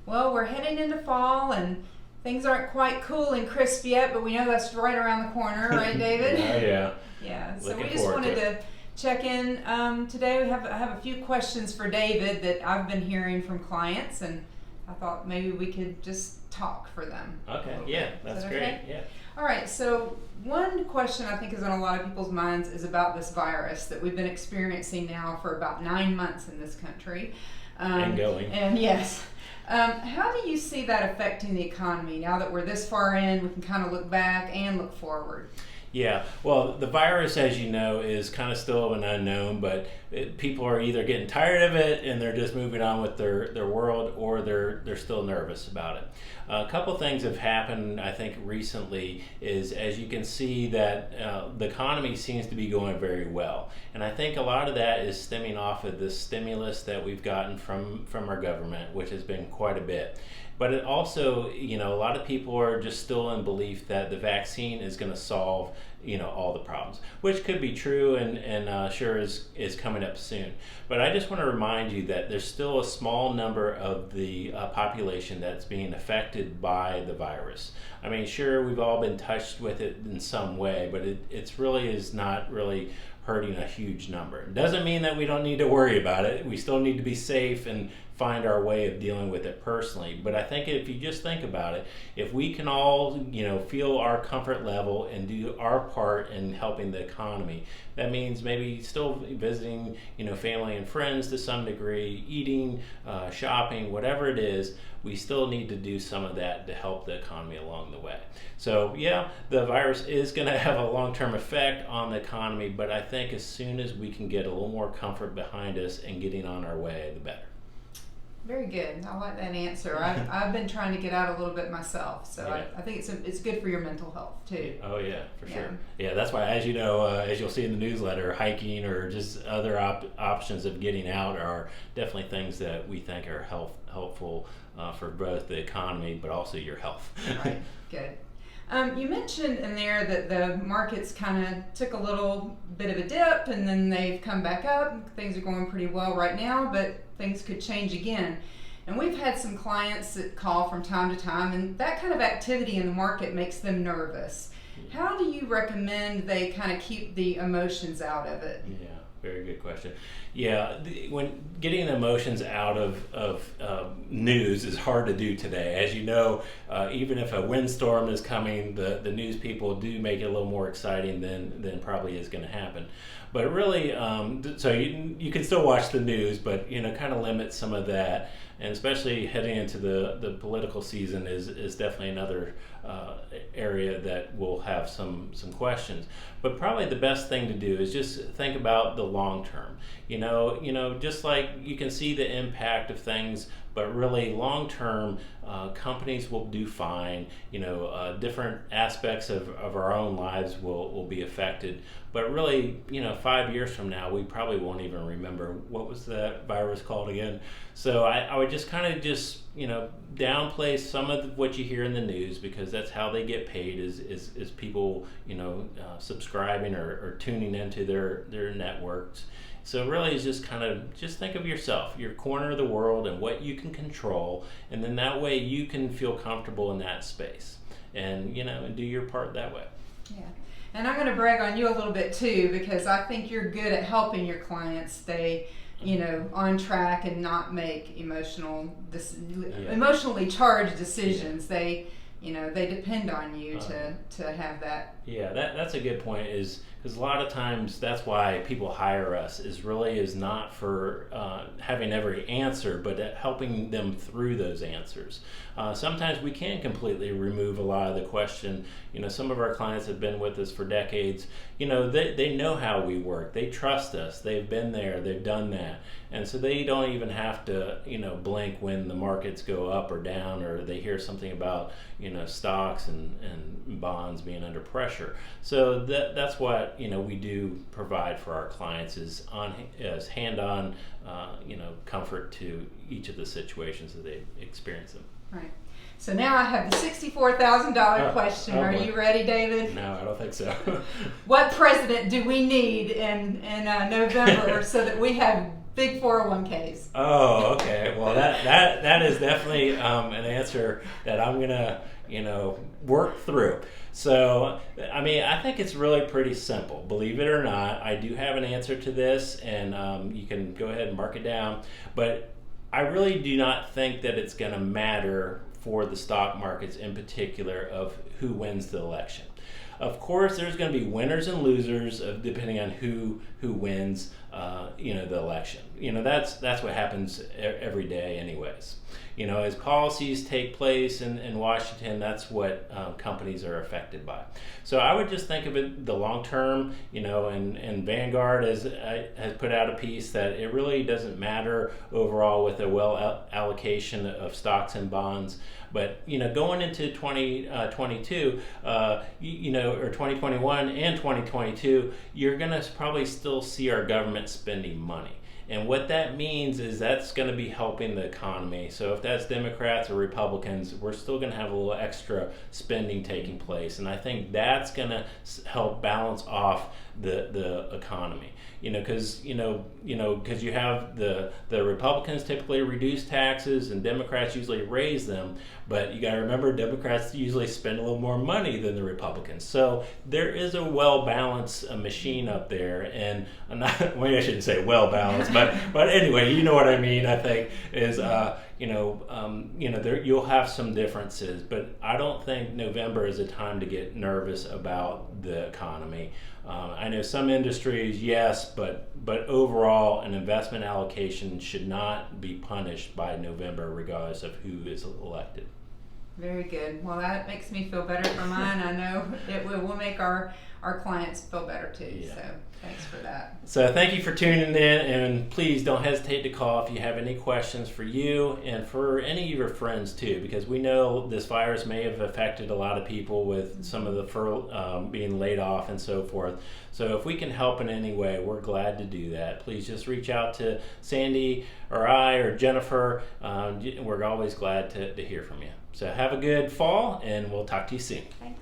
Well, we're heading into fall and things aren't quite cool and crisp yet, but we know that's right around the corner, right, David? Oh, yeah. Yeah, so Looking we just forward wanted to to check in. Today I have a few questions for David that I've been hearing from clients, and I thought maybe we could just talk for them. Okay, yeah, that's great. Okay? Yeah. All right, so one question I think is on a lot of people's minds is about this virus that we've been experiencing now for about 9 months in this country. And going. And yes. How do you see that affecting the economy now that we're this far in? We can kind of look back and look forward. Yeah, well, the virus, as you know, is kind of still an unknown, but people are either getting tired of it and they're just moving on with their world, or they're still nervous about it. A couple things have happened, I think, recently is, as you can see, that the economy seems to be going very well. And I think a lot of that is stemming off of the stimulus that we've gotten from our government, which has been quite a bit. But it also, a lot of people are just still in belief that the vaccine is going to solve, all the problems, which could be true and sure is coming up soon. But I just want to remind you that there's still a small number of the population that's being affected by the virus. I mean, sure, we've all been touched with it in some way, but it's really is not really hurting a huge number. It doesn't mean that we don't need to worry about it. We still need to be safe and find our way of dealing with it personally. But I think if you just think about it, if we can all, feel our comfort level and do our part in helping the economy, that means maybe still visiting, family and friends to some degree, eating, shopping, whatever it is, we still need to do some of that to help the economy along the way. So yeah, the virus is going to have a long-term effect on the economy, but I think as soon as we can get a little more comfort behind us and getting on our way, the better. Very good. I like that answer. I've been trying to get out a little bit myself, so Yeah. I think it's good for your mental health too. Oh yeah, for Yeah. sure. Yeah, that's why, as you know, as you'll see in the newsletter, hiking or just other options of getting out are definitely things that we think are helpful for both the economy but also your health. Right. Good. You mentioned in there that the markets kind of took a little bit of a dip and then they've come back up. Things are going pretty well right now, but things could change again. And we've had some clients that call from time to time, and that kind of activity in the market makes them nervous. How do you recommend they kind of keep the emotions out of it? Yeah, very good question. Yeah, when getting emotions out of news is hard to do today. As you know, even if a windstorm is coming, the news people do make it a little more exciting than probably is going to happen. But really, so you can still watch the news, but kind of limit some of that. And especially heading into the political season is definitely another area that will have some questions. But probably the best thing to do is just think about the long term. Just like you can see the impact of things, but really long term, companies will do fine. Different aspects of our own lives will be affected. But really, 5 years from now, we probably won't even remember what was that virus called again. So I would just kind of downplay some of what you hear in the news, because that's how they get paid is people subscribing or tuning into their networks. So really it's just think of yourself, your corner of the world and what you can control, and then that way you can feel comfortable in that space and and do your part that way. Yeah. And I'm going to brag on you a little bit too, because I think you're good at helping your clients stay on track and not make emotionally charged decisions. Yeah. They depend on you to have that. Yeah, that's a good point, is because a lot of times that's why people hire us, is not for having every answer, but helping them through those answers. Sometimes we can completely remove a lot of the question. Some of our clients have been with us for decades. They know how we work. They trust us. They've been there. They've done that. And so they don't even have to, blink when the markets go up or down, or they hear something about, stocks and bonds being under pressure. So that's what, we do provide for our clients is hand-on, comfort to each of the situations that they experience them. Right. So now I have the $64,000 question. Are you ready, David? No, I don't think so. What president do we need in November so that we have big 401ks. Oh, okay. Well, that is definitely an answer that I'm gonna work through. So, I mean, I think it's really pretty simple. Believe it or not, I do have an answer to this, and you can go ahead and mark it down. But I really do not think that it's going to matter for the stock markets in particular of who wins the election. Of course, there's going to be winners and losers depending on who wins, the election. That's what happens every day, anyways. As policies take place in Washington, that's what companies are affected by. So I would just think of it the long term, and Vanguard has put out a piece that it really doesn't matter overall with a well allocation of stocks and bonds. But going into 2022, or 2021 and 2022, you're going to probably still see our government spending money. And what that means is that's going to be helping the economy. So if that's Democrats or Republicans, we're still going to have a little extra spending taking place. And I think that's going to help balance off the economy. Because you have the Republicans typically reduce taxes and Democrats usually raise them, but you got to remember Democrats usually spend a little more money than the Republicans. So there is a well-balanced machine up there, and I shouldn't say well-balanced, but anyway, you know what I mean. I think is you'll have some differences, but I don't think November is a time to get nervous about the economy. I know some industries, yes, but overall, an investment allocation should not be punished by November, regardless of who is elected. Very good. Well, that makes me feel better for mine. I know it will make our clients feel better too. Yeah. So thanks for that. So thank you for tuning in, and please don't hesitate to call if you have any questions for you and for any of your friends too, because we know this virus may have affected a lot of people with some of the being laid off and so forth. So if we can help in any way, we're glad to do that. Please just reach out to Sandy or I or Jennifer. We're always glad to hear from you. So have a good fall, and we'll talk to you soon. Thanks.